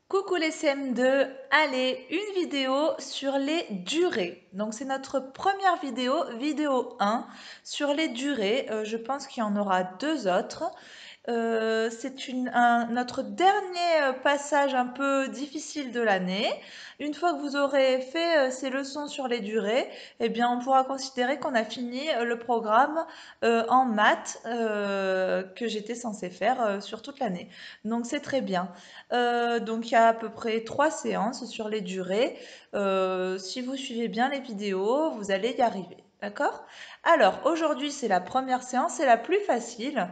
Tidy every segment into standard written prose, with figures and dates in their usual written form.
Coucou les CM2, allez, une vidéo sur les durées. Donc c'est notre première vidéo, vidéo 1, sur les durées. Je pense qu'il y en aura deux autres. C'est notre dernier passage un peu difficile de l'année. Une fois que vous aurez fait ces leçons sur les durées, eh bien, on pourra considérer qu'on a fini le programme en maths que j'étais censée faire sur toute l'année. Donc, c'est très bien. Donc, il y a à peu près 3 séances sur les durées. Si vous suivez bien les vidéos, vous allez y arriver. D'accord? Alors, aujourd'hui, c'est la première séance, c'est la plus facile.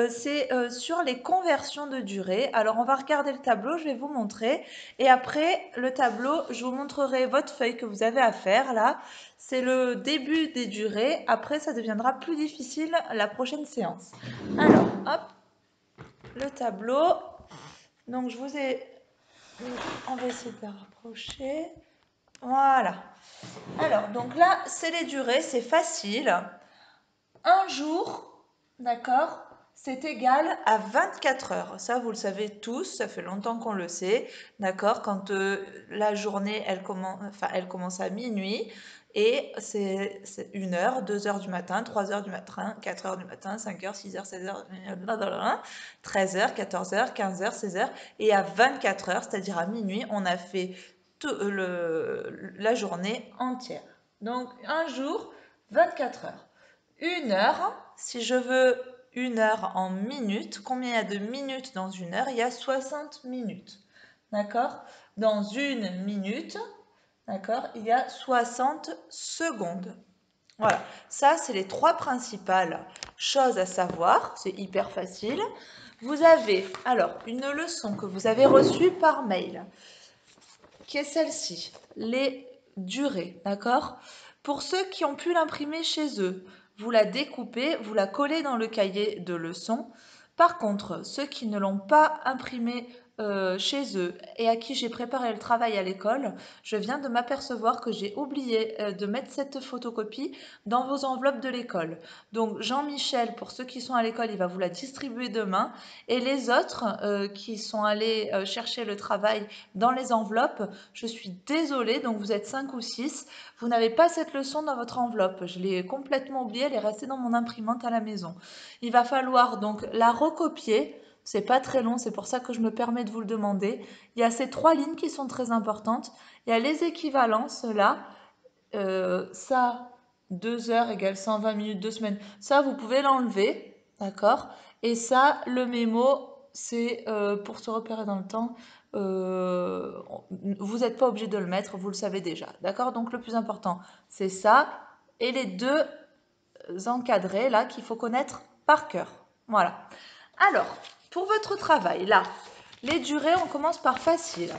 C'est sur les conversions de durée. Alors, on va regarder le tableau, je vais vous montrer. Et après le tableau, je vous montrerai votre feuille que vous avez à faire là. C'est le début des durées. Après, ça deviendra plus difficile la prochaine séance. Alors, hop, le tableau. Donc, je vous ai... On va essayer de la rapprocher. Voilà. Alors, donc là, c'est les durées, c'est facile. Un jour, d'accord, c'est égal à 24 heures. Ça, vous le savez tous, ça fait longtemps qu'on le sait, d'accord, quand la journée, elle commence à minuit, et c'est 1 heure, 2 heures du matin, 3 heures du matin, 4 heures du matin, 5 heures, 6 heures, 16 heures, 13 heures, 14 heures, 15 heures, 16 heures, et à 24 heures, c'est-à-dire à minuit, on a fait la journée entière. Donc, un jour, 24 heures. 1 heure, si je veux 1 heure en minutes, combien il y a de minutes dans 1 heure? Il y a 60 minutes. D'accord? Dans 1 minute, d'accord, il y a 60 secondes. Voilà, ça c'est les 3 principales choses à savoir, c'est hyper facile. Vous avez alors une leçon que vous avez reçue par mail, qui est celle-ci, les durées, d'accord? Pour ceux qui ont pu l'imprimer chez eux, vous la découpez, vous la collez dans le cahier de leçons. Par contre, ceux qui ne l'ont pas imprimé chez eux et à qui j'ai préparé le travail à l'école, je viens de m'apercevoir que j'ai oublié de mettre cette photocopie dans vos enveloppes de l'école. Donc Jean-Michel, pour ceux qui sont à l'école, il va vous la distribuer demain. Et les autres qui sont allés chercher le travail dans les enveloppes, je suis désolée, donc vous êtes 5 ou 6, vous n'avez pas cette leçon dans votre enveloppe. Je l'ai complètement oubliée, elle est restée dans mon imprimante à la maison. Il va falloir donc la recopier. C'est pas très long, c'est pour ça que je me permets de vous le demander. Il y a ces 3 lignes qui sont très importantes. Il y a les équivalences là. Ça, 2 heures égale 120 minutes de semaine. Ça, vous pouvez l'enlever, d'accord? Et ça, le mémo, c'est pour se repérer dans le temps. Vous n'êtes pas obligé de le mettre, vous le savez déjà, d'accord? Donc le plus important, c'est ça. Et les deux encadrés là qu'il faut connaître par cœur. Voilà. Alors, pour votre travail, là, les durées, on commence par facile.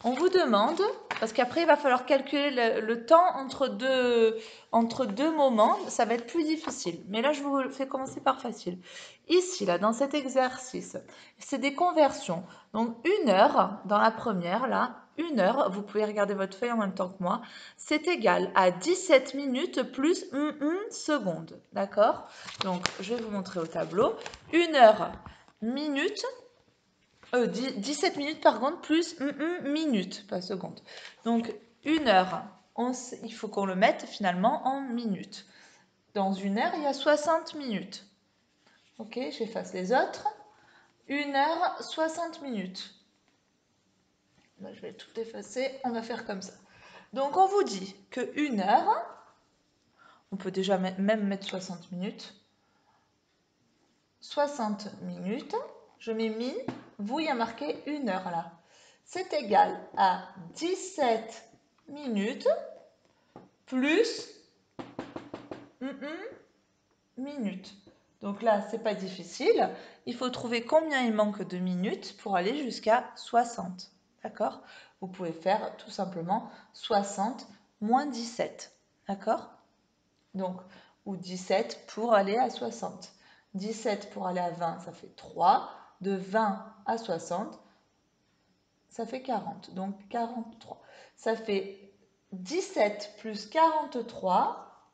On vous demande, parce qu'après il va falloir calculer le temps entre deux moments, ça va être plus difficile. Mais là, je vous fais commencer par facile. Ici, là, dans cet exercice, c'est des conversions. Donc, 1 heure, dans la première, là, 1 heure, vous pouvez regarder votre feuille en même temps que moi, c'est égal à 17 minutes plus 1 seconde. D'accord? Donc, je vais vous montrer au tableau. 1 heure, minute, 17 minutes par seconde plus 1 minute par seconde. Donc 1 heure, il faut qu'on le mette finalement en minutes. Dans 1 heure, il y a 60 minutes. Ok, j'efface les autres. 1 heure, 60 minutes. Là, je vais tout effacer, on va faire comme ça. Donc on vous dit que 1 heure, on peut déjà même mettre 60 minutes. 60 minutes, je mets 1000, vous, il y a marqué 1 heure là. C'est égal à 17 minutes plus minutes. Donc là, c'est pas difficile. Il faut trouver combien il manque de minutes pour aller jusqu'à 60. D'accord? Vous pouvez faire tout simplement 60 moins 17. D'accord? Donc, ou 17 pour aller à 60. 17 pour aller à 20, ça fait 3. De 20 à 60, ça fait 40. Donc 43. Ça fait 17 plus 43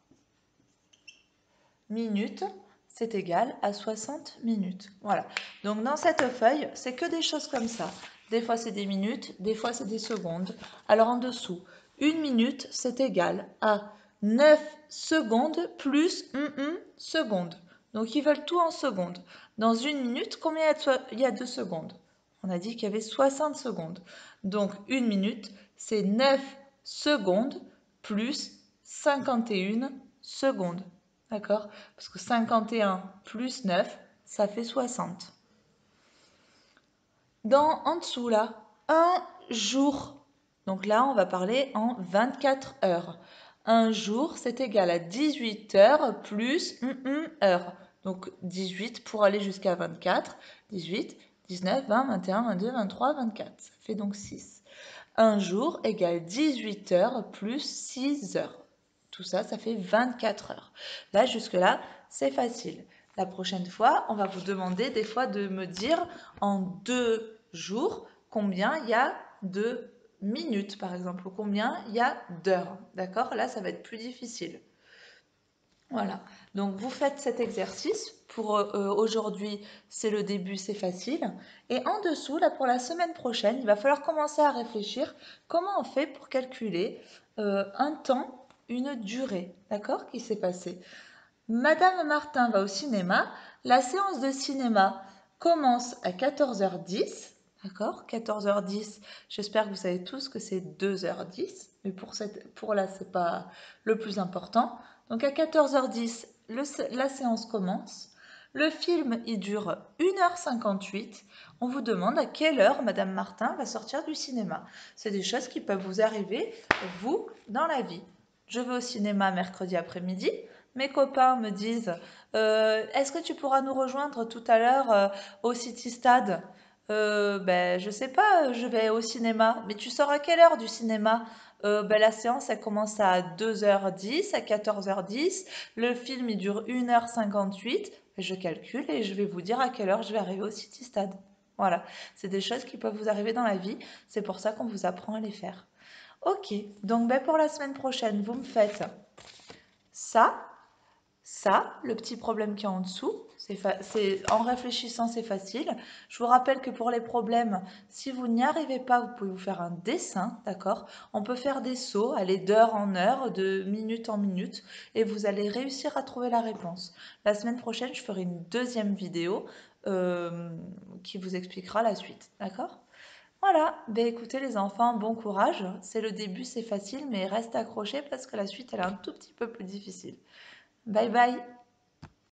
minutes, c'est égal à 60 minutes. Voilà. Donc dans cette feuille, c'est que des choses comme ça. Des fois c'est des minutes, des fois c'est des secondes. Alors en dessous, une minute, c'est égal à 9 secondes plus secondes. Donc ils veulent tout en secondes. Dans une minute, combien il y a de secondes? On a dit qu'il y avait 60 secondes. Donc une minute, c'est 9 secondes plus 51 secondes. D'accord? Parce que 51 plus 9, ça fait 60. En dessous, là, un jour. Donc là, on va parler en 24 heures. Un jour, c'est égal à 18 heures plus heure. Donc 18 pour aller jusqu'à 24. 18, 19, 20, 21, 22, 23, 24. Ça fait donc 6. Un jour égale 18 heures plus 6 heures. Tout ça, ça fait 24 heures. Là, jusque-là, c'est facile. La prochaine fois, on va vous demander des fois de me dire en 2 jours combien il y a de minutes, par exemple, ou combien il y a d'heures. D'accord? Là, ça va être plus difficile. Voilà, donc vous faites cet exercice. Pour aujourd'hui, c'est le début, c'est facile. Et en dessous, là, pour la semaine prochaine, il va falloir commencer à réfléchir comment on fait pour calculer un temps, une durée, d'accord, qui s'est passé. Madame Martin va au cinéma. La séance de cinéma commence à 14h10. D'accord? 14h10, j'espère que vous savez tous que c'est 2h10. Mais pour là, ce n'est pas le plus important. Donc à 14h10, la séance commence. Le film, il dure 1h58. On vous demande à quelle heure Madame Martin va sortir du cinéma. C'est des choses qui peuvent vous arriver, vous, dans la vie. Je vais au cinéma mercredi après-midi. Mes copains me disent est-ce que tu pourras nous rejoindre tout à l'heure au City Stade? Ben, je sais pas, je vais au cinéma. Mais tu sors à quelle heure du cinéma? Ben, la séance, elle commence à 2h10, à 14h10. Le film, il dure 1h58. Je calcule et je vais vous dire à quelle heure je vais arriver au City Stade. Voilà, c'est des choses qui peuvent vous arriver dans la vie. C'est pour ça qu'on vous apprend à les faire. Ok, donc ben, pour la semaine prochaine, vous me faites ça, le petit problème qui est en dessous, en réfléchissant, c'est facile. Je vous rappelle que pour les problèmes, si vous n'y arrivez pas, vous pouvez vous faire un dessin, d'accord? On peut faire des sauts, aller d'heure en heure, de minute en minute, et vous allez réussir à trouver la réponse. La semaine prochaine, je ferai une deuxième vidéo qui vous expliquera la suite, d'accord? Voilà, ben écoutez les enfants, bon courage. C'est le début, c'est facile, mais reste accroché parce que la suite, elle est un tout petit peu plus difficile. Bye bye.